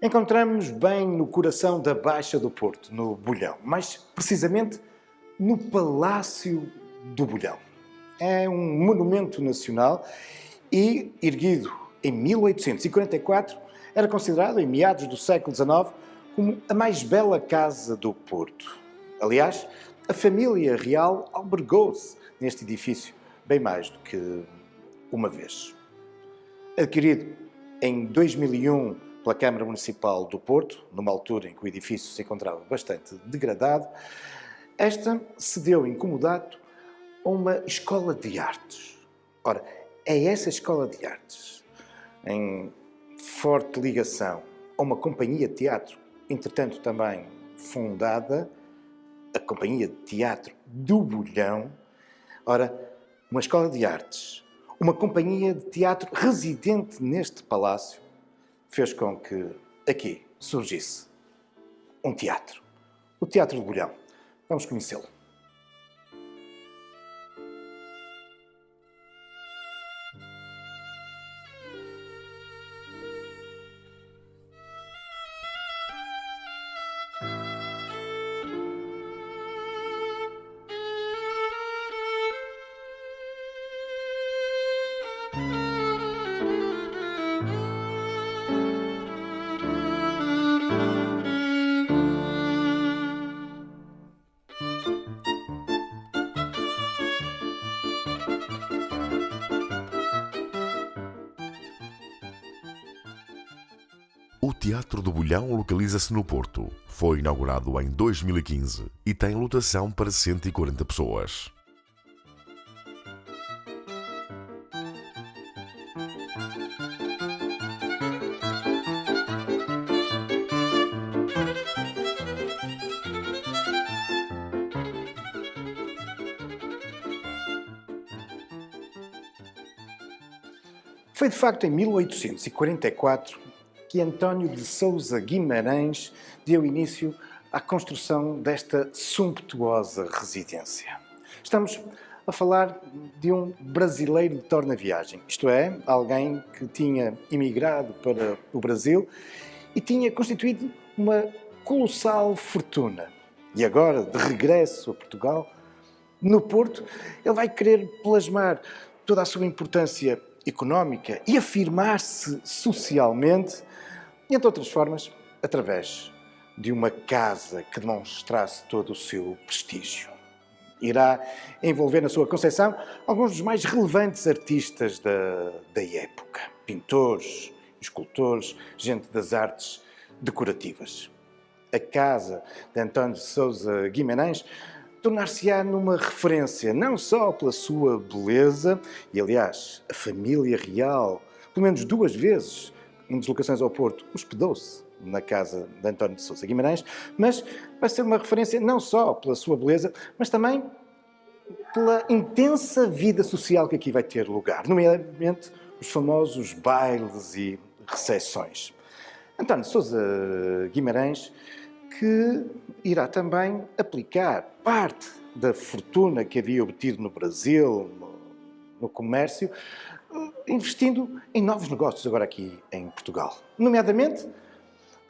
Encontramos bem no coração da Baixa do Porto, no Bolhão, mais precisamente no Palácio do Bolhão. É um monumento nacional e, erguido em 1844, era considerado, em meados do século XIX, como a mais bela casa do Porto. Aliás, a família real albergou-se neste edifício bem mais do que uma vez. Adquirido em 2001 pela Câmara Municipal do Porto, numa altura em que o edifício se encontrava bastante degradado, esta cedeu em comodato a uma escola de artes. Ora, é essa escola de artes, em forte ligação a uma companhia de teatro, entretanto também fundada, a Companhia de Teatro do Bolhão. Ora, uma escola de artes, uma companhia de teatro residente neste palácio, fez com que aqui surgisse um teatro. O Teatro do Bolhão. Vamos conhecê-lo. O Teatro do Bolhão localiza-se no Porto. Foi inaugurado em 2015 e tem lotação para 140 pessoas. Foi de facto em 1844 que António de Sousa Guimarães deu início à construção desta sumptuosa residência. Estamos a falar de um brasileiro de torna-viagem, isto é, alguém que tinha emigrado para o Brasil e tinha constituído uma colossal fortuna. E agora, de regresso a Portugal, no Porto, ele vai querer plasmar toda a sua importância económica e afirmar-se socialmente, entre outras formas, através de uma casa que demonstrasse todo o seu prestígio. Irá envolver na sua concepção alguns dos mais relevantes artistas da época. Pintores, escultores, gente das artes decorativas. A casa de António de Sousa Guimarães tornar-se-á numa referência não só pela sua beleza, e aliás, a família real, pelo menos 2 vezes, em deslocações ao Porto, hospedou-se na casa de António de Sousa Guimarães, mas vai ser uma referência não só pela sua beleza, mas também pela intensa vida social que aqui vai ter lugar, nomeadamente os famosos bailes e recepções. António de Sousa Guimarães, que irá também aplicar parte da fortuna que havia obtido no Brasil, no comércio, investindo em novos negócios agora aqui em Portugal. Nomeadamente,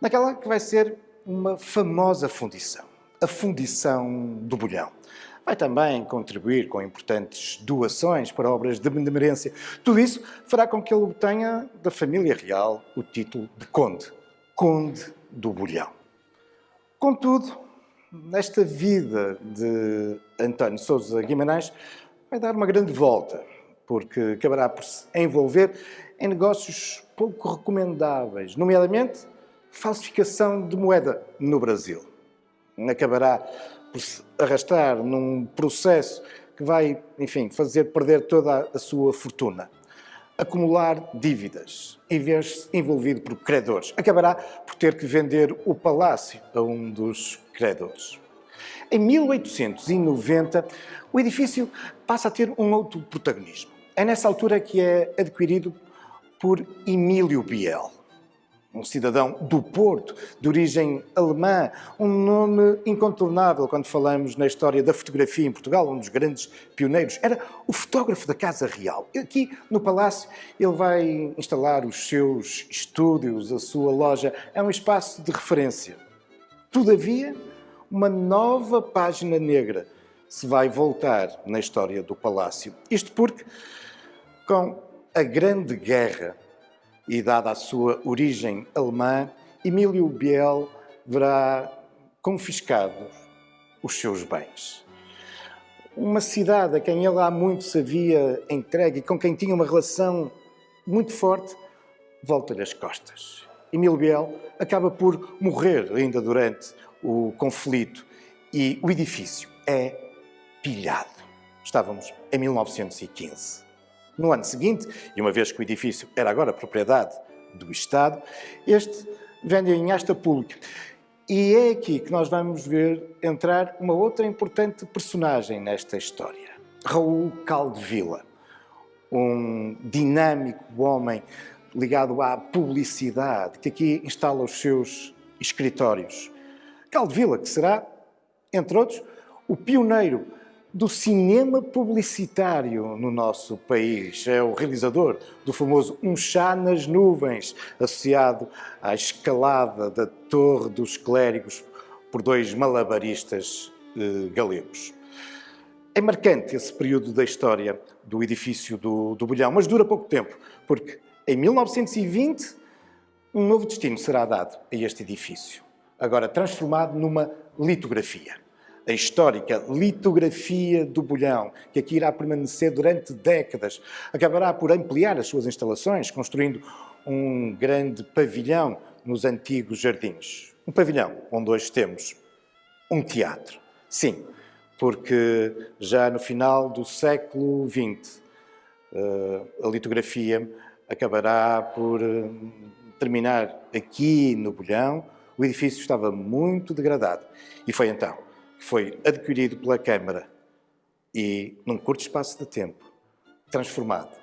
naquela que vai ser uma famosa fundição, a Fundição do Bolhão. Vai também contribuir com importantes doações para obras de benemerência. Tudo isso fará com que ele obtenha da família real o título de Conde, Conde do Bolhão. Contudo, nesta vida de António de Sousa Guimarães vai dar uma grande volta, porque acabará por se envolver em negócios pouco recomendáveis, nomeadamente falsificação de moeda no Brasil. Acabará por se arrastar num processo que vai, enfim, fazer perder toda a sua fortuna. Acumular dívidas e ver-se envolvido por credores. Acabará por ter que vender o palácio a um dos credores. Em 1890, o edifício passa a ter um outro protagonismo. É nessa altura que é adquirido por Emílio Biel. um cidadão do Porto, de origem alemã, um nome incontornável quando falamos na história da fotografia em Portugal, um dos grandes pioneiros. Era o fotógrafo da Casa Real. Aqui no Palácio ele vai instalar os seus estúdios, a sua loja. É um espaço de referência. Todavia, uma nova página negra se vai voltar na história do Palácio. Isto porque, com a Grande Guerra, e dada a sua origem alemã, Emílio Biel verá confiscados os seus bens. Uma cidade a quem ele há muito se havia entregue e com quem tinha uma relação muito forte, volta-lhe as costas. Emílio Biel acaba por morrer ainda durante o conflito e o edifício é pilhado. Estávamos em 1915. No ano seguinte, e uma vez que o edifício era agora propriedade do Estado, este vende em asta pública. E é aqui que nós vamos ver entrar uma outra importante personagem nesta história. Raul Caldevila, um dinâmico homem ligado à publicidade, que aqui instala os seus escritórios. Caldevila, que será, entre outros, o pioneiro do cinema publicitário no nosso país. É o realizador do famoso Um Chá nas Nuvens, associado à escalada da Torre dos Clérigos por dois malabaristas galegos. É marcante esse período da história do edifício do Bolhão, mas dura pouco tempo, porque em 1920 um novo destino será dado a este edifício, agora transformado numa litografia. A histórica litografia do Bolhão, que aqui irá permanecer durante décadas, acabará por ampliar as suas instalações, construindo um grande pavilhão nos antigos jardins. Um pavilhão onde hoje temos um teatro. Sim, porque já no final do século XX, a litografia acabará por terminar aqui no Bolhão. O edifício estava muito degradado e foi então que foi adquirido pela Câmara e, num curto espaço de tempo, transformado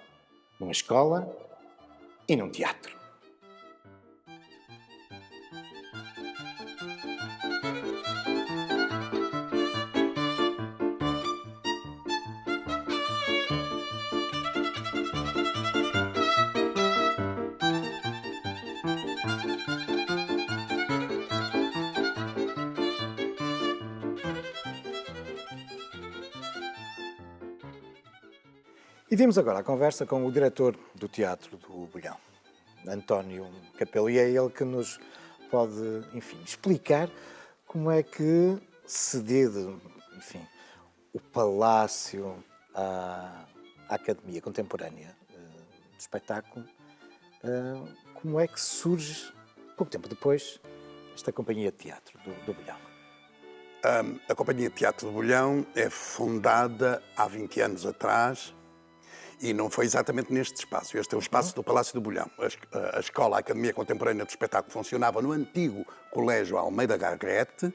numa escola e num teatro. E vimos agora a conversa com o diretor do Teatro do Bolhão, António Capelo, e é ele que nos pode, enfim, explicar como é que, cedido, enfim, o Palácio à Academia Contemporânea de Espetáculo, como é que surge, pouco tempo depois, esta Companhia de Teatro do Bolhão. A Companhia de Teatro do Bolhão é fundada há 20 anos atrás. E não foi exatamente neste espaço. Este é o espaço do Palácio do Bolhão. A escola, a Academia Contemporânea de Espetáculo, funcionava no antigo Colégio Almeida Garrett.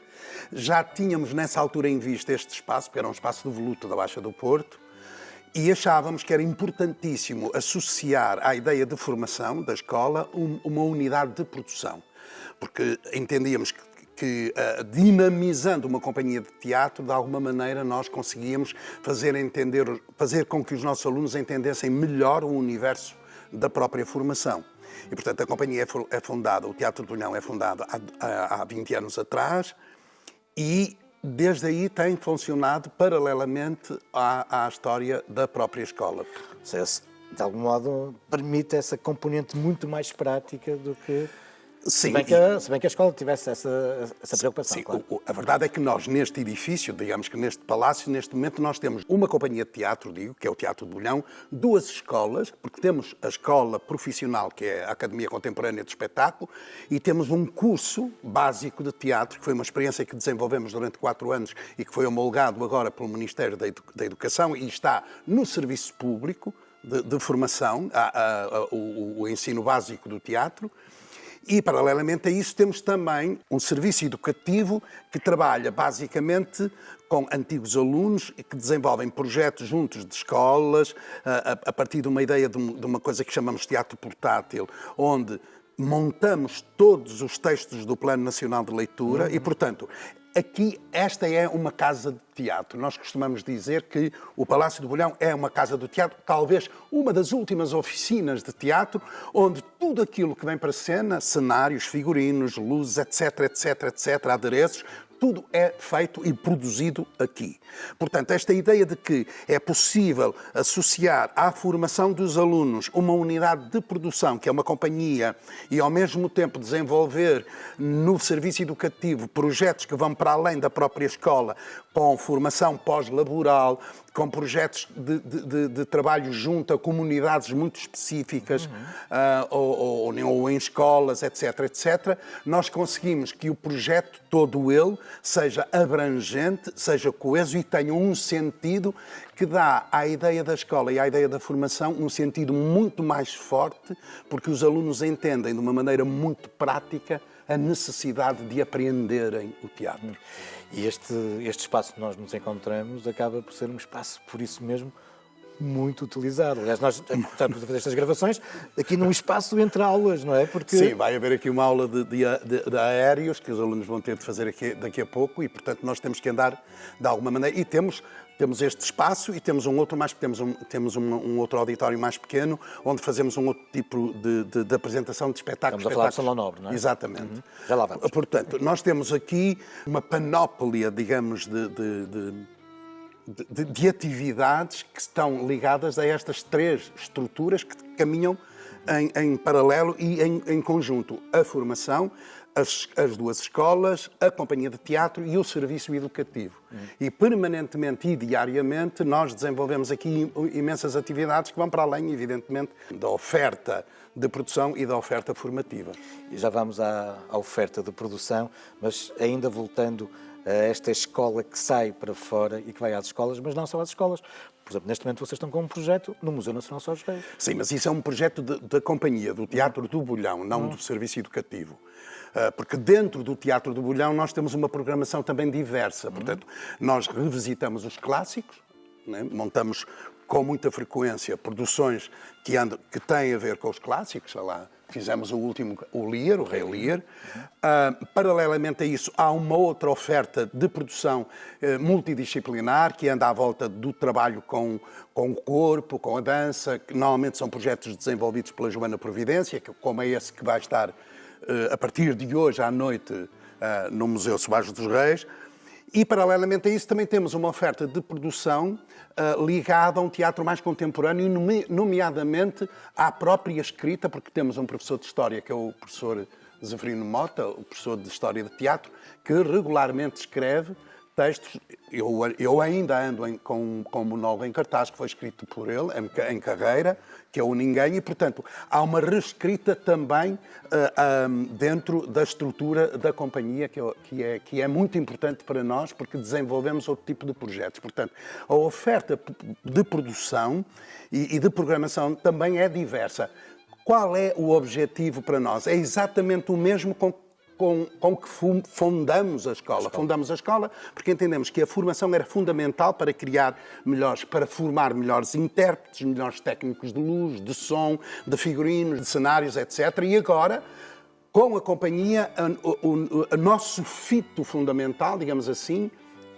Já tínhamos nessa altura em vista este espaço, porque era um espaço do Voluto da Baixa do Porto, e achávamos que era importantíssimo associar à ideia de formação da escola uma unidade de produção. Porque entendíamos que dinamizando uma companhia de teatro, de alguma maneira nós conseguíamos fazer com que os nossos alunos entendessem melhor o universo da própria formação. E, portanto, a companhia é fundada, o Teatro do Bolhão é fundado há 20 anos atrás e, desde aí, tem funcionado paralelamente à história da própria escola. Ou seja, de algum modo, permite essa componente muito mais prática do que... Sim, se bem que a escola tivesse essa preocupação, sim, claro. A verdade é que nós, neste edifício, digamos que neste palácio, neste momento, nós temos uma companhia de teatro, que é o Teatro do Bolhão, duas escolas, porque temos a escola profissional, que é a Academia Contemporânea de Espetáculo, e temos um curso básico de teatro, que foi uma experiência que desenvolvemos durante 4 anos e que foi homologado agora pelo Ministério da Educação e está no serviço público de formação, o ensino básico do teatro. E, paralelamente a isso, temos também um serviço educativo que trabalha basicamente com antigos alunos e que desenvolvem projetos juntos de escolas, a partir de uma ideia de uma coisa que chamamos de teatro portátil, onde montamos todos os textos do Plano Nacional de Leitura e, portanto, aqui esta é uma casa de teatro. Nós costumamos dizer que o Palácio do Bolhão é uma casa do teatro, talvez uma das últimas oficinas de teatro, onde tudo aquilo que vem para a cena, cenários, figurinos, luzes, etc, etc, etc, adereços, tudo é feito e produzido aqui. Portanto, esta ideia de que é possível associar à formação dos alunos uma unidade de produção, que é uma companhia, e ao mesmo tempo desenvolver no serviço educativo projetos que vão para além da própria escola, com formação pós-laboral, com projetos de trabalho junto a comunidades muito específicas, ou em escolas, etc, etc, nós conseguimos que o projeto todo ele seja abrangente, seja coeso e tenha um sentido que dá à ideia da escola e à ideia da formação um sentido muito mais forte, porque os alunos entendem de uma maneira muito prática a necessidade de aprenderem o teatro. E este espaço que nós nos encontramos acaba por ser um espaço, por isso mesmo, muito utilizado. Aliás, nós estamos a fazer estas gravações aqui num espaço entre aulas, não é? Porque... Sim, vai haver aqui uma aula de aéreos que os alunos vão ter de fazer daqui a pouco e, portanto, nós temos que andar de alguma maneira. E temos este espaço e temos um outro temos um outro auditório mais pequeno onde fazemos um outro tipo de apresentação de espetáculos. Estamos a falar do Salão Nobre, não é? Exatamente. Já lá vamos. Portanto, nós temos aqui uma panóplia, digamos, de atividades que estão ligadas a estas três estruturas que caminham em paralelo e em conjunto. A formação, as duas escolas, a companhia de teatro e o serviço educativo. E permanentemente e diariamente nós desenvolvemos aqui imensas atividades que vão para além, evidentemente, da oferta de produção e da oferta formativa. E já vamos à oferta de produção, mas ainda voltando a esta escola que sai para fora e que vai às escolas, mas não só às escolas. Por exemplo, neste momento vocês estão com um projeto no Museu Nacional Sós Reis. Sim, mas isso é um projeto da companhia, do Teatro do Bolhão, não do Serviço Educativo. Porque dentro do Teatro do Bolhão nós temos uma programação também diversa. Portanto, nós revisitamos os clássicos, né? Montamos com muita frequência produções que têm a ver com os clássicos, sei lá. Fizemos o último, o Lear, o Rei Lear. Paralelamente a isso, há uma outra oferta de produção multidisciplinar que anda à volta do trabalho com o corpo, com a dança, que normalmente são projetos desenvolvidos pela Joana Providência, como é esse que vai estar a partir de hoje à noite no Museu Soares dos Reis. E, paralelamente a isso, também temos uma oferta de produção ligada a um teatro mais contemporâneo, nomeadamente à própria escrita, porque temos um professor de História, que é o professor Zeferino Mota, o professor de História de Teatro, que regularmente escreve textos. Eu ainda ando com um monólogo em cartaz, que foi escrito por ele, em carreira, que é o Ninguém, e, portanto, há uma reescrita também dentro da estrutura da companhia, que é muito importante para nós, porque desenvolvemos outro tipo de projetos. Portanto, a oferta de produção e de programação também é diversa. Qual é o objetivo para nós? É exatamente o mesmo com que fundamos a escola. Fundamos a escola porque entendemos que a formação era fundamental para para formar melhores intérpretes, melhores técnicos de luz, de som, de figurinos, de cenários, etc. E agora, com a companhia, o nosso fito fundamental, digamos assim,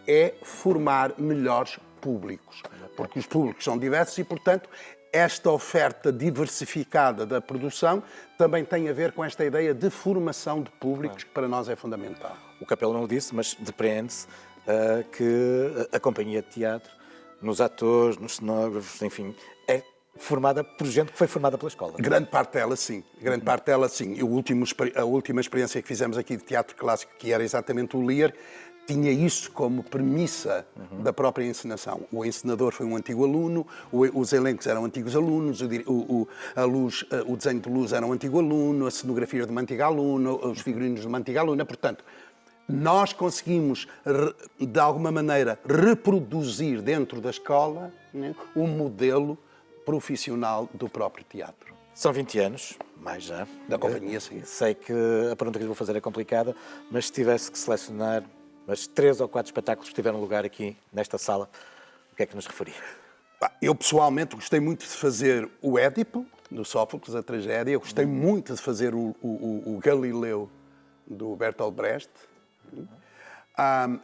é formar melhores públicos. Porque os públicos são diversos e, portanto, esta oferta diversificada da produção também tem a ver com esta ideia de formação de públicos, que para nós é fundamental. O Capelo não o disse, mas depreende-se que a companhia de teatro, nos atores, nos cenógrafos, enfim, é formada por gente que foi formada pela escola. Grande parte dela, sim. Grande parte dela, sim. A última experiência que fizemos aqui de teatro clássico, que era exatamente o Lear, tinha isso como premissa da própria encenação. O encenador foi um antigo aluno, os elencos eram antigos alunos, o desenho de luz era um antigo aluno, a cenografia de uma antiga aluna, os figurinos de uma antiga aluna. Portanto, nós conseguimos, de alguma maneira, reproduzir dentro da escola, né, um modelo profissional do próprio teatro. São 20 anos, mais já. Da companhia, sim. Sei que a pergunta que lhe vou fazer é complicada, mas se tivesse que selecionar mas 3 ou 4 espetáculos que tiveram lugar aqui nesta sala, o que é que nos referia? Eu, pessoalmente, gostei muito de fazer o Édipo, do Sófocles, a tragédia. Eu gostei muito de fazer o Galileu, do Bertolt Brecht.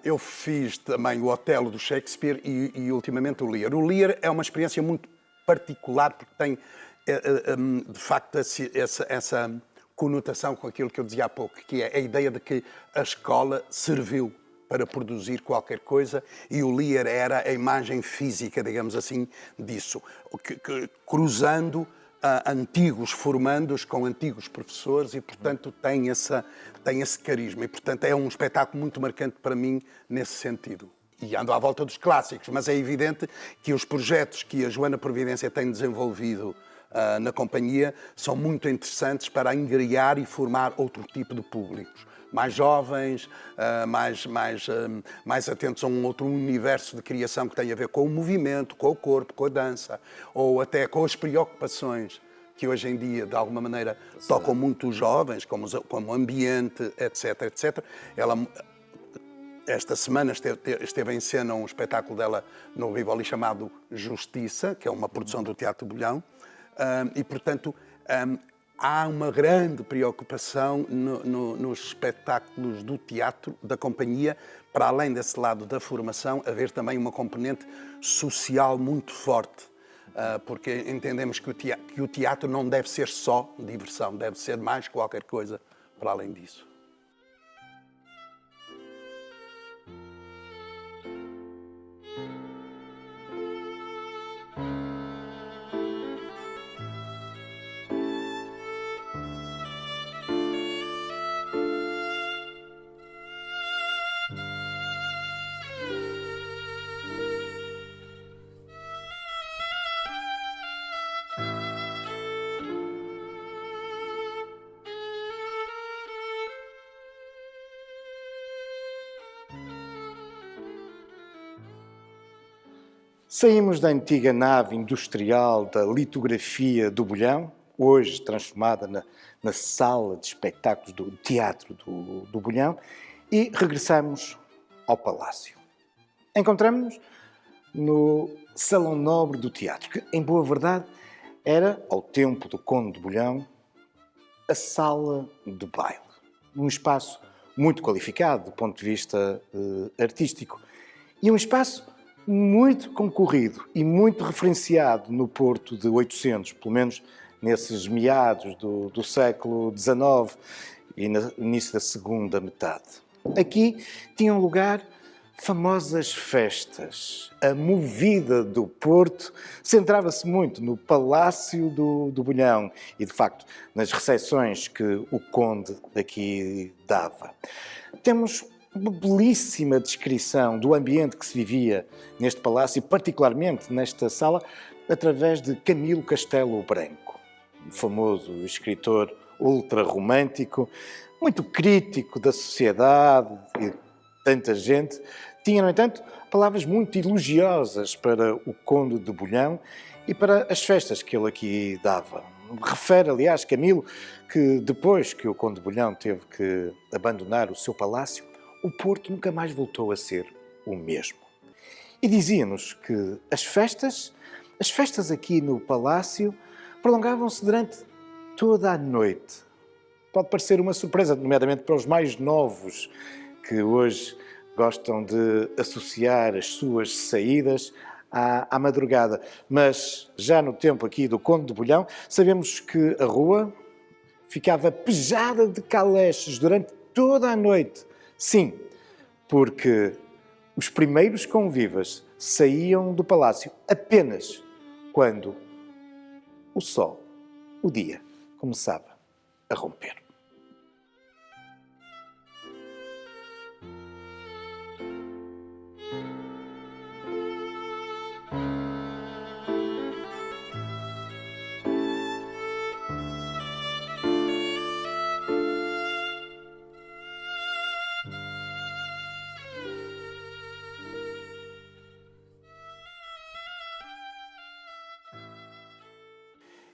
Eu fiz também o Otelo, do Shakespeare, e ultimamente o Lear. O Lear é uma experiência muito particular, porque tem, de facto, essa conotação com aquilo que eu dizia há pouco, que é a ideia de que a escola serviu para produzir qualquer coisa, e o Lear era a imagem física, digamos assim, disso, cruzando antigos formandos com antigos professores, e, portanto, tem esse carisma. E, portanto, é um espetáculo muito marcante para mim nesse sentido. E ando à volta dos clássicos, mas é evidente que os projetos que a Joana Providência tem desenvolvido na companhia são muito interessantes para angriar e formar outro tipo de públicos. Mais jovens, mais atentos a um outro universo de criação que tem a ver com o movimento, com o corpo, com a dança, ou até com as preocupações que hoje em dia, de alguma maneira, tocam muito os jovens, como o ambiente, etc, etc. Ela, esta semana, esteve em cena um espetáculo dela no Rivoli chamado Justiça, que é uma produção do Teatro Bolhão, e, portanto, há uma grande preocupação nos espetáculos do teatro, da companhia, para além desse lado da formação, haver também uma componente social muito forte, porque entendemos que o teatro não deve ser só diversão, deve ser mais qualquer coisa para além disso. Saímos da antiga nave industrial da litografia do Bolhão, hoje transformada na sala de espetáculos do Teatro do Bolhão, e regressamos ao Palácio. Encontramos-nos no Salão Nobre do Teatro, que, em boa verdade, era, ao tempo do Conde de Bolhão, a sala de baile. Um espaço muito qualificado do ponto de vista artístico e um espaço muito concorrido e muito referenciado no Porto de 800, pelo menos nesses meados do século XIX e no início da segunda metade. Aqui tinham lugar famosas festas. A movida do Porto centrava-se muito no Palácio do Bolhão e, de facto, nas recepções que o Conde aqui dava. Temos uma belíssima descrição do ambiente que se vivia neste palácio e particularmente nesta sala através de Camilo Castelo Branco, um famoso escritor ultra-romântico, muito crítico da sociedade e de tanta gente. Tinha, no entanto, palavras muito elogiosas para o Conde de Bolhão e para as festas que ele aqui dava. Refere, aliás, Camilo, que depois que o Conde de Bolhão teve que abandonar o seu palácio, o Porto nunca mais voltou a ser o mesmo. E dizia-nos que as festas aqui no Palácio prolongavam-se durante toda a noite. Pode parecer uma surpresa, nomeadamente para os mais novos, que hoje gostam de associar as suas saídas à madrugada. Mas já no tempo aqui do Conde de Bolhão, sabemos que a rua ficava pejada de caleches durante toda a noite. Sim, porque os primeiros convivas saíam do palácio apenas quando o sol, o dia, começava a romper.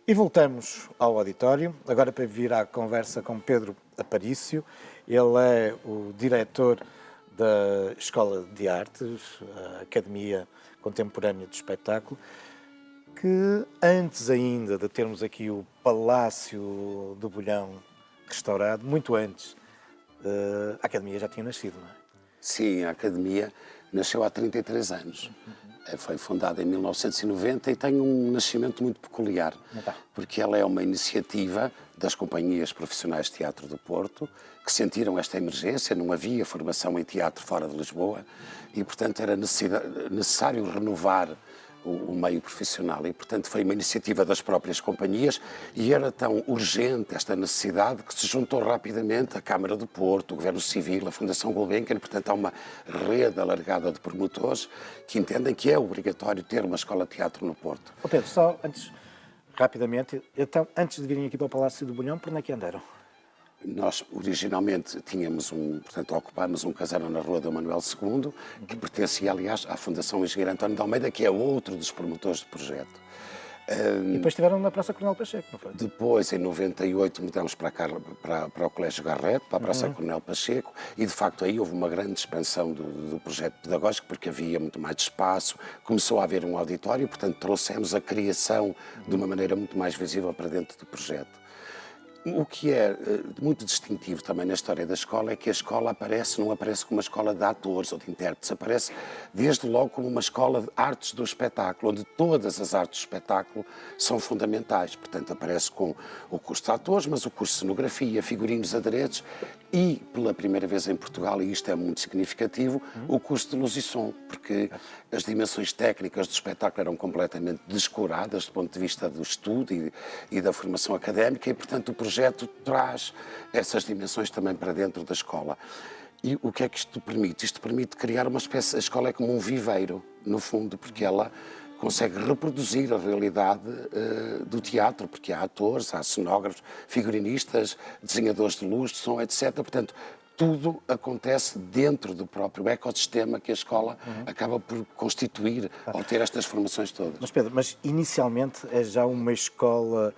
E voltamos ao auditório, agora para vir à conversa com Pedro Aparício. Ele é o diretor da Escola de Artes, a Academia Contemporânea de Espetáculo. que antes ainda de termos aqui o Palácio do Bolhão restaurado, muito antes, a Academia já tinha nascido, não é? Sim, a Academia nasceu há 33 anos. Foi fundada em 1990 e tem um nascimento muito peculiar, porque ela é uma iniciativa das companhias profissionais de teatro do Porto, que sentiram esta emergência, não havia formação em teatro fora de Lisboa e, portanto, era necessário renovar o meio profissional e, portanto, foi uma iniciativa das próprias companhias e era tão urgente esta necessidade que se juntou rapidamente a Câmara do Porto, o Governo Civil, a Fundação Gulbenkian, portanto, há uma rede alargada de promotores que entendem que é obrigatório ter uma escola de teatro no Porto. Pedro, só antes, rapidamente, então, antes de virem aqui para o Palácio do Bolhão, por onde é que andaram? Nós, originalmente, ocupámos um casarão na Rua Dom Manuel II, que pertencia, aliás, à Fundação Engenheiro António de Almeida, que é outro dos promotores do projeto. E depois estiveram na Praça Coronel Pacheco, não foi? Depois, em 98, mudamos para o Colégio Garrett, para a Praça Coronel Pacheco, e, de facto, aí houve uma grande expansão do projeto pedagógico, porque havia muito mais espaço, começou a haver um auditório, portanto, trouxemos a criação de uma maneira muito mais visível para dentro do projeto. O que é muito distintivo também na história da escola é que a escola não aparece como uma escola de atores ou de intérpretes, aparece desde logo como uma escola de artes do espetáculo, onde todas as artes do espetáculo são fundamentais. Portanto, aparece com o curso de atores, mas o curso de cenografia, figurinos, adereços e, pela primeira vez em Portugal, e isto é muito significativo, o curso de luz e som, porque as dimensões técnicas do espetáculo eram completamente descuradas do ponto de vista do estudo e da formação académica e, portanto, o projeto traz essas dimensões também para dentro da escola. E o que é que isto permite? Isto permite criar uma espécie... A escola é como um viveiro, no fundo, porque ela consegue reproduzir a realidade do teatro, porque há atores, há cenógrafos, figurinistas, desenhadores de luz, de som, etc. Portanto, tudo acontece dentro do próprio ecossistema que a escola acaba por constituir ao ter estas formações todas. Mas, Pedro, inicialmente é já uma escola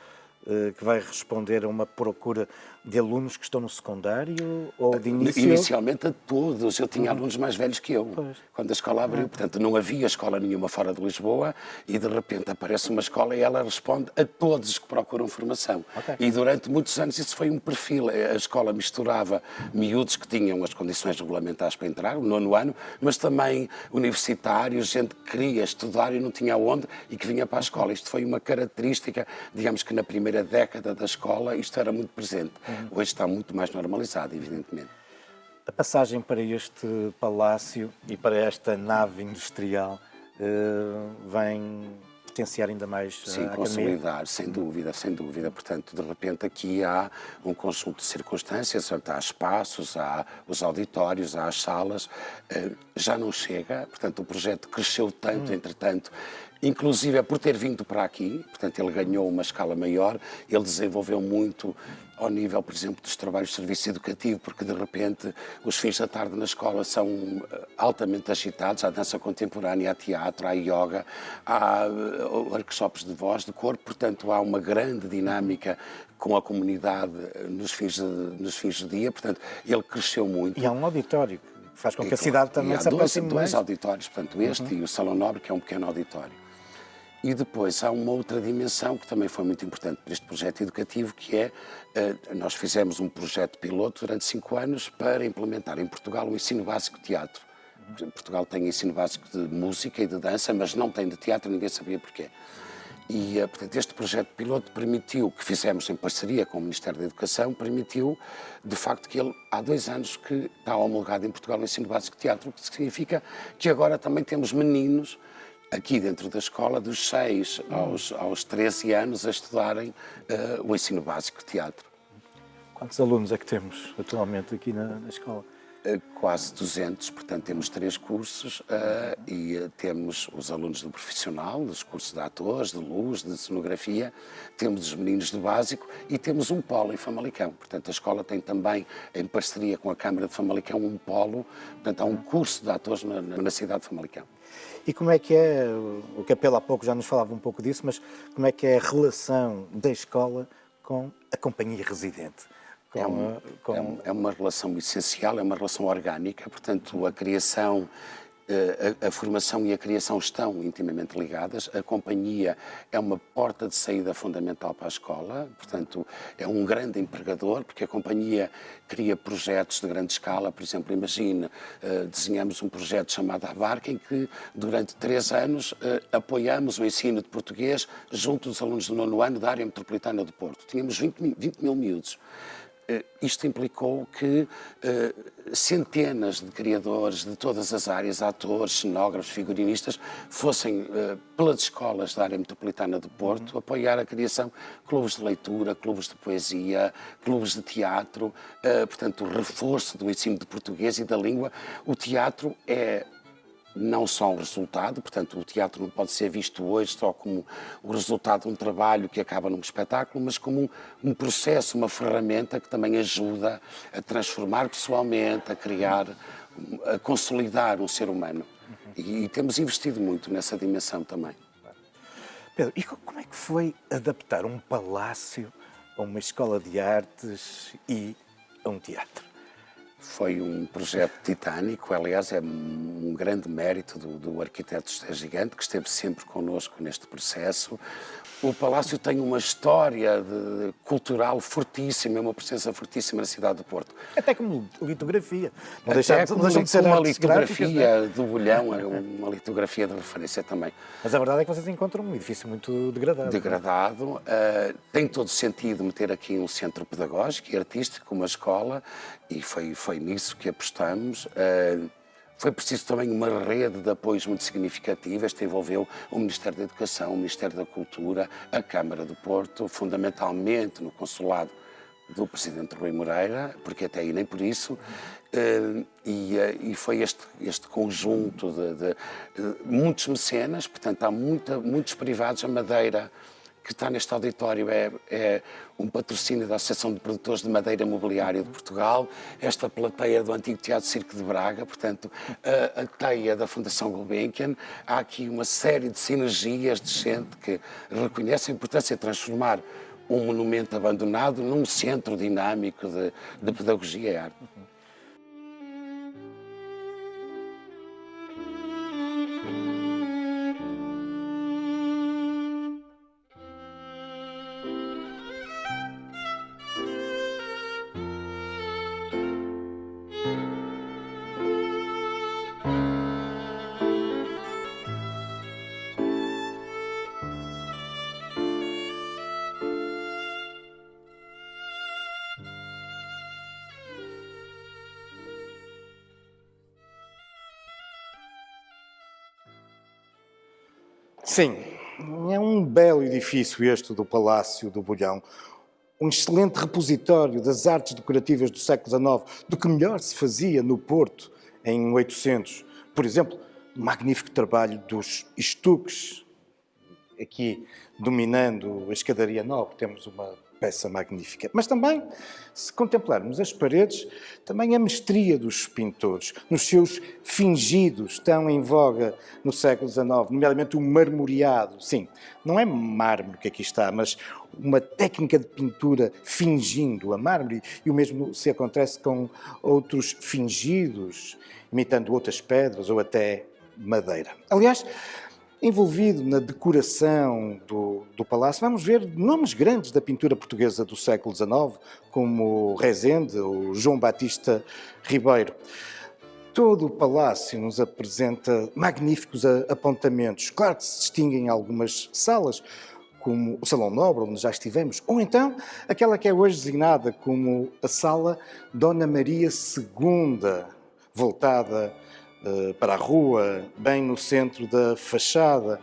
que vai responder a uma procura de alunos que estão no secundário ou de início? Inicialmente a todos. Eu tinha alunos mais velhos que eu, quando a escola abriu. Portanto, não havia escola nenhuma fora de Lisboa e, de repente, aparece uma escola e ela responde a todos os que procuram formação. E durante muitos anos isso foi um perfil. A escola misturava miúdos que tinham as condições regulamentares para entrar, o 9º ano, mas também universitários, gente que queria estudar e não tinha onde e que vinha para a escola. Isto foi uma característica, digamos que na primeira década da escola isto era muito presente. Hoje está muito mais normalizado, evidentemente. A passagem para este palácio e para esta nave industrial vem potenciar ainda mais Sim, a consolidar, sem dúvida, sem dúvida. Portanto, de repente aqui há um conjunto de circunstâncias, portanto, há espaços, há os auditórios, há as salas, já não chega, portanto, o projeto cresceu tanto, entretanto, inclusive por ter vindo para aqui, portanto, ele ganhou uma escala maior, ele desenvolveu muito ao nível, por exemplo, dos trabalhos de serviço educativo, porque de repente os fins da tarde na escola são altamente agitados, há dança contemporânea, há teatro, há yoga, há workshops de voz, de corpo, portanto há uma grande dinâmica com a comunidade nos fins do dia, portanto ele cresceu muito. E há um auditório que faz com que a cidade também se aproxime mais. Dois auditórios, portanto este e o Salão Nobre, que é um pequeno auditório. E depois há uma outra dimensão que também foi muito importante para este projeto educativo, que é, nós fizemos um projeto piloto durante 5 anos para implementar em Portugal o ensino básico de teatro. Portugal tem ensino básico de música e de dança, mas não tem de teatro, ninguém sabia porquê. E, portanto, este projeto piloto permitiu, que fizemos em parceria com o Ministério da Educação, permitiu, de facto, que ele, há 2 anos que está homologado em Portugal o ensino básico de teatro, o que significa que agora também temos meninos aqui dentro da escola, dos 6 aos 13 anos, a estudarem o ensino básico de teatro. Quantos alunos é que temos atualmente aqui na escola? Quase 200, portanto temos 3 cursos e temos os alunos do profissional, dos cursos de atores, de luz, de cenografia, temos os meninos do básico e temos um polo em Famalicão. Portanto, a escola tem também, em parceria com a Câmara de Famalicão, um polo, portanto há um curso de atores na cidade de Famalicão. E como é que é, o Capelo há pouco já nos falava um pouco disso, mas como é que é a relação da escola com a companhia residente? É uma relação essencial, é uma relação orgânica, portanto a criação A formação e a criação estão intimamente ligadas. A companhia é uma porta de saída fundamental para a escola, portanto, é um grande empregador, porque a companhia cria projetos de grande escala. Por exemplo, imagine, desenhamos um projeto chamado A Barca, em que durante 3 anos apoiamos o ensino de português junto dos alunos do 9º ano da área metropolitana do Porto. Tínhamos 20 mil miúdos. Isto implicou que centenas de criadores de todas as áreas, atores, cenógrafos, figurinistas, fossem pelas escolas da área metropolitana do Porto apoiar a criação de clubes de leitura, clubes de poesia, clubes de teatro, portanto, o reforço do ensino de português e da língua. O teatro é não só um resultado, portanto, o teatro não pode ser visto hoje só como o resultado de um trabalho que acaba num espetáculo, mas como um processo, uma ferramenta que também ajuda a transformar pessoalmente, a criar, a consolidar um ser humano. E temos investido muito nessa dimensão também. Pedro, e como é que foi adaptar um palácio a uma escola de artes e a um teatro? Foi um projeto titânico, aliás, é um grande mérito do arquiteto José Gigante, que esteve sempre connosco neste processo. O Palácio tem uma história cultural fortíssima, uma presença fortíssima na cidade do Porto. Até como litografia. Não deixam de ser uma litografia do Bolhão, é uma litografia de referência também. Mas a verdade é que vocês encontram um edifício muito degradado. Degradado. Tem todo sentido meter aqui um centro pedagógico e artístico, uma escola, e foi nisso que apostamos. Foi preciso também uma rede de apoios muito significativa. Esta envolveu o Ministério da Educação, o Ministério da Cultura, a Câmara do Porto, fundamentalmente no consulado do Presidente Rui Moreira, porque até aí nem por isso, e foi este conjunto de muitos mecenas, portanto há muitos privados. A Madeira, que está neste auditório, é um patrocínio da Associação de Produtores de Madeira Mobiliária de Portugal, esta plateia do antigo Teatro Circo de Braga, portanto, a teia da Fundação Gulbenkian. Há aqui uma série de sinergias de gente que reconhece a importância de transformar um monumento abandonado num centro dinâmico de pedagogia e arte. Sim, é um belo edifício este do Palácio do Bolhão. Um excelente repositório das artes decorativas do século XIX, do que melhor se fazia no Porto em 800. Por exemplo, o magnífico trabalho dos estuques. Aqui, dominando a escadaria nobre, temos uma peça magnífica. Mas também, se contemplarmos as paredes, também a mestria dos pintores, nos seus fingidos, tão em voga no século XIX, nomeadamente o marmoreado. Sim, não é mármore que aqui está, mas uma técnica de pintura fingindo a mármore, e o mesmo se acontece com outros fingidos, imitando outras pedras ou até madeira. Aliás, envolvido na decoração do palácio, vamos ver nomes grandes da pintura portuguesa do século XIX, como Rezende ou João Batista Ribeiro. Todo o palácio nos apresenta magníficos apontamentos. Claro que se distinguem algumas salas, como o Salão Nobre, onde já estivemos, ou então aquela que é hoje designada como a Sala Dona Maria II, voltada para a rua, bem no centro da fachada.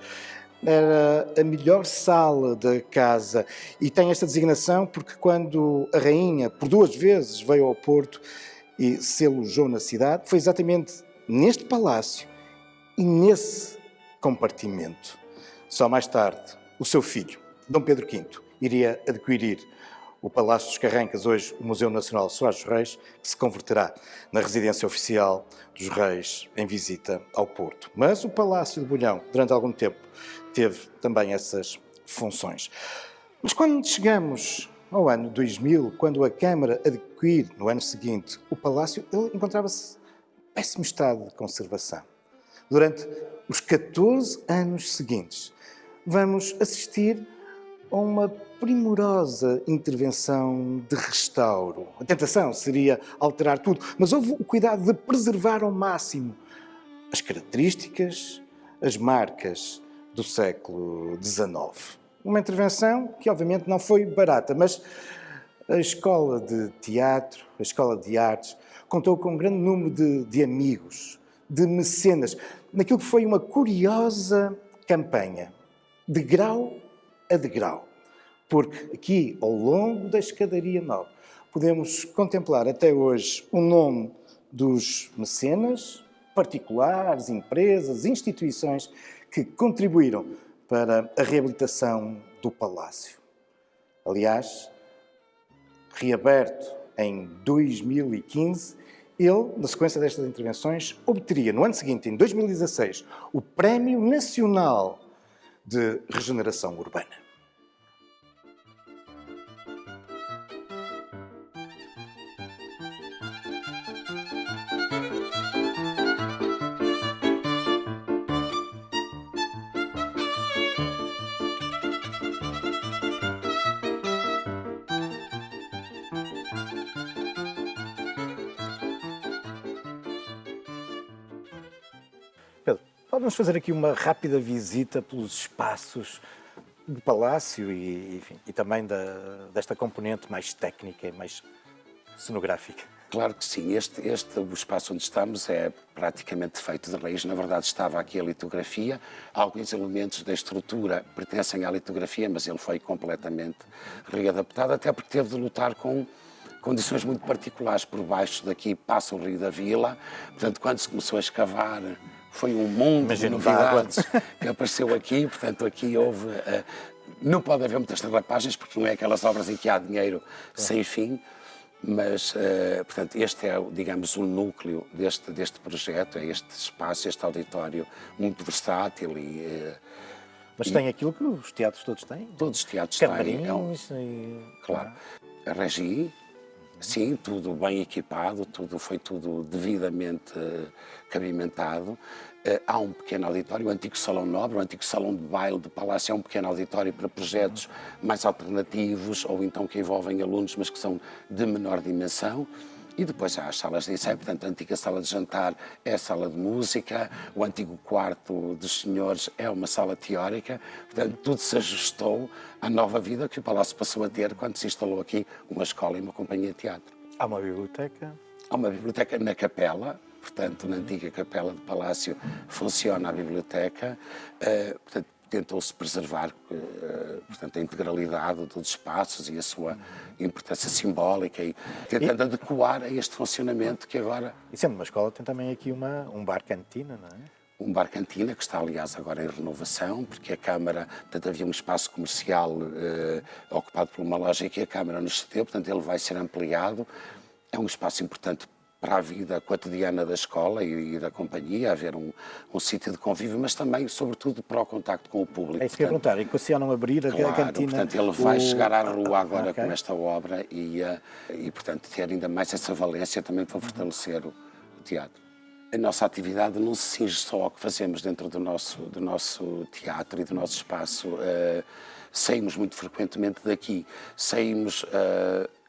Era a melhor sala da casa e tem esta designação porque quando a rainha, por 2 vezes, veio ao Porto e se alojou na cidade, foi exatamente neste palácio e nesse compartimento. Só mais tarde, o seu filho, Dom Pedro V, iria adquirir o Palácio dos Carrancas, hoje o Museu Nacional Soares dos Reis, que se converterá na residência oficial dos reis em visita ao Porto. Mas o Palácio de Bolhão, durante algum tempo, teve também essas funções. Mas quando chegamos ao ano 2000, quando a Câmara adquire, no ano seguinte, o Palácio, ele encontrava-se em péssimo estado de conservação. Durante os 14 anos seguintes, vamos assistir a uma primorosa intervenção de restauro. A tentação seria alterar tudo, mas houve o cuidado de preservar ao máximo as características, as marcas do século XIX. Uma intervenção que obviamente não foi barata, mas a Escola de Teatro, a Escola de Artes, contou com um grande número de amigos, de mecenas, naquilo que foi uma curiosa campanha, de grau a degrau. Porque aqui, ao longo da escadaria nova, podemos contemplar até hoje o nome dos mecenas, particulares, empresas, instituições que contribuíram para a reabilitação do Palácio. Aliás, reaberto em 2015, ele, na sequência destas intervenções, obteria no ano seguinte, em 2016, o Prémio Nacional de Regeneração Urbana. Pedro, pode-nos fazer aqui uma rápida visita pelos espaços do Palácio e também desta componente mais técnica e mais cenográfica? Claro que sim. O espaço onde estamos é praticamente feito de raiz. Na verdade, estava aqui a litografia. Alguns elementos da estrutura pertencem à litografia, mas ele foi completamente readaptado, até porque teve de lutar com condições muito particulares. Por baixo daqui passa o Rio da Vila. Portanto, quando se começou a escavar, foi um mundo de novidades que apareceu aqui. Portanto, aqui houve... não pode haver muitas derrapagens, porque não é aquelas obras em que há dinheiro sem fim. Mas, portanto, este é, digamos, o núcleo deste projeto, é este espaço, este auditório muito versátil Mas tem aquilo que os teatros todos têm? Todos os teatros têm. Camarins Claro. A regi, sim, tudo bem equipado, foi tudo devidamente cabimentado. Há um pequeno auditório, o antigo Salão Nobre, o antigo Salão de Baile do Palácio é um pequeno auditório para projetos mais alternativos ou então que envolvem alunos, mas que são de menor dimensão. E depois há as salas de ensaio, portanto, a antiga sala de jantar é a sala de música, o antigo quarto dos senhores é uma sala teórica, portanto, tudo se ajustou à nova vida que o Palácio passou a ter quando se instalou aqui uma escola e uma companhia de teatro. Há uma biblioteca? Há uma biblioteca na capela. Portanto, na antiga capela do Palácio funciona a biblioteca, portanto, tentou-se preservar portanto, a integralidade dos espaços e a sua importância simbólica e tentando adequar a este funcionamento que agora... E sendo uma escola tem também aqui um bar-cantina, não é? Um bar-cantina que está, aliás, agora em renovação, porque a Câmara, portanto, havia um espaço comercial ocupado por uma loja que a Câmara nos cedeu, portanto, ele vai ser ampliado. É um espaço importante para a vida cotidiana da escola e da companhia, haver um sítio de convívio, mas também, sobretudo, para o contacto com o público. É isso que eu ia perguntar, e equacionam abrir a cantina... Portanto, ele vai chegar à rua agora com esta obra e, portanto, ter ainda mais essa valência também para fortalecer o teatro. A nossa atividade não se cinge só ao que fazemos dentro do nosso teatro e do nosso espaço. Saímos muito frequentemente daqui, saímos...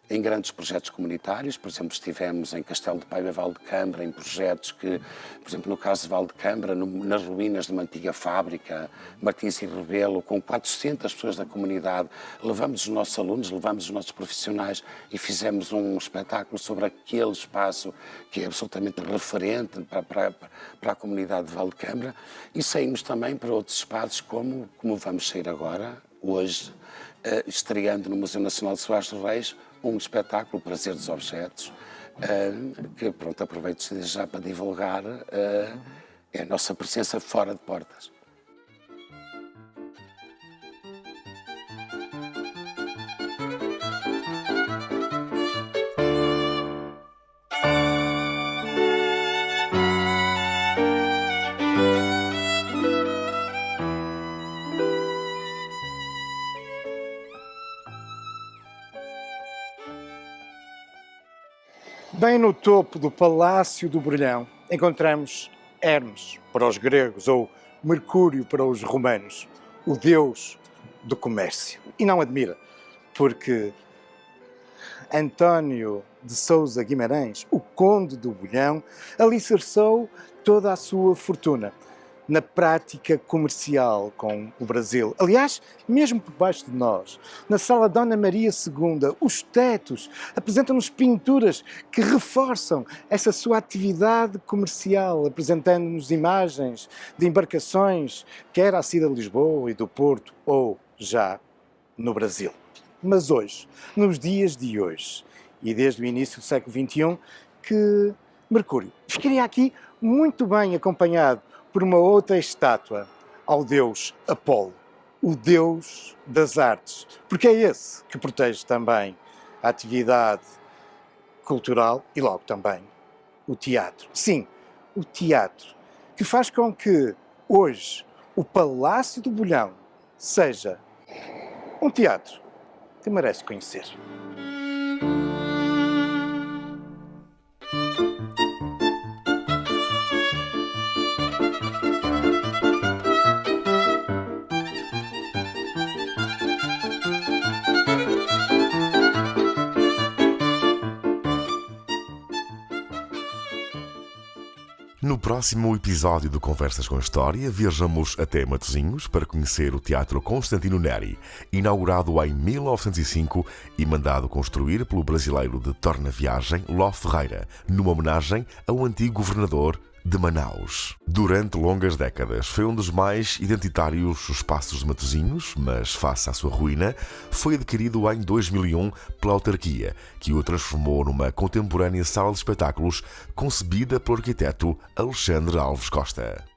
em grandes projetos comunitários, por exemplo, estivemos em Castelo de Paiva, Valdecâmara, em projetos que, por exemplo, no caso de Valdecâmara, nas ruínas de uma antiga fábrica, Martins e Rebelo, com 400 pessoas da comunidade, levamos os nossos alunos, levamos os nossos profissionais e fizemos um espetáculo sobre aquele espaço que é absolutamente referente para a comunidade de Valdecâmara e saímos também para outros espaços como vamos sair agora, hoje, estreando no Museu Nacional de Soares dos Reis, um espetáculo, Prazer dos Objetos, que, pronto, aproveito já para divulgar, é a nossa presença fora de portas. Bem no topo do Palácio do Brulhão, encontramos Hermes para os gregos ou Mercúrio para os romanos, o deus do comércio. E não admira, porque António de Sousa Guimarães, o conde do Bolhão, alicerçou toda a sua fortuna na prática comercial com o Brasil. Aliás, mesmo por baixo de nós, na sala Dona Maria II, os tetos apresentam-nos pinturas que reforçam essa sua atividade comercial, apresentando-nos imagens de embarcações, quer à cidade de Lisboa e do Porto, ou já no Brasil. Mas hoje, nos dias de hoje, e desde o início do século XXI, que Mercúrio ficaria aqui muito bem acompanhado por uma outra estátua ao deus Apolo, o deus das artes, porque é esse que protege também a atividade cultural e logo também o teatro. Sim, o teatro, que faz com que hoje o Palácio do Bolhão seja um teatro que merece conhecer. No próximo episódio do Conversas com História, viajamos até Matosinhos para conhecer o Teatro Constantino Neri, inaugurado em 1905 e mandado construir pelo brasileiro de Tornaviagem, Ló Ferreira, numa homenagem ao antigo governador de Manaus. Durante longas décadas foi um dos mais identitários espaços de Matosinhos, mas face à sua ruína, foi adquirido em 2001 pela autarquia, que o transformou numa contemporânea sala de espetáculos concebida pelo arquiteto Alexandre Alves Costa.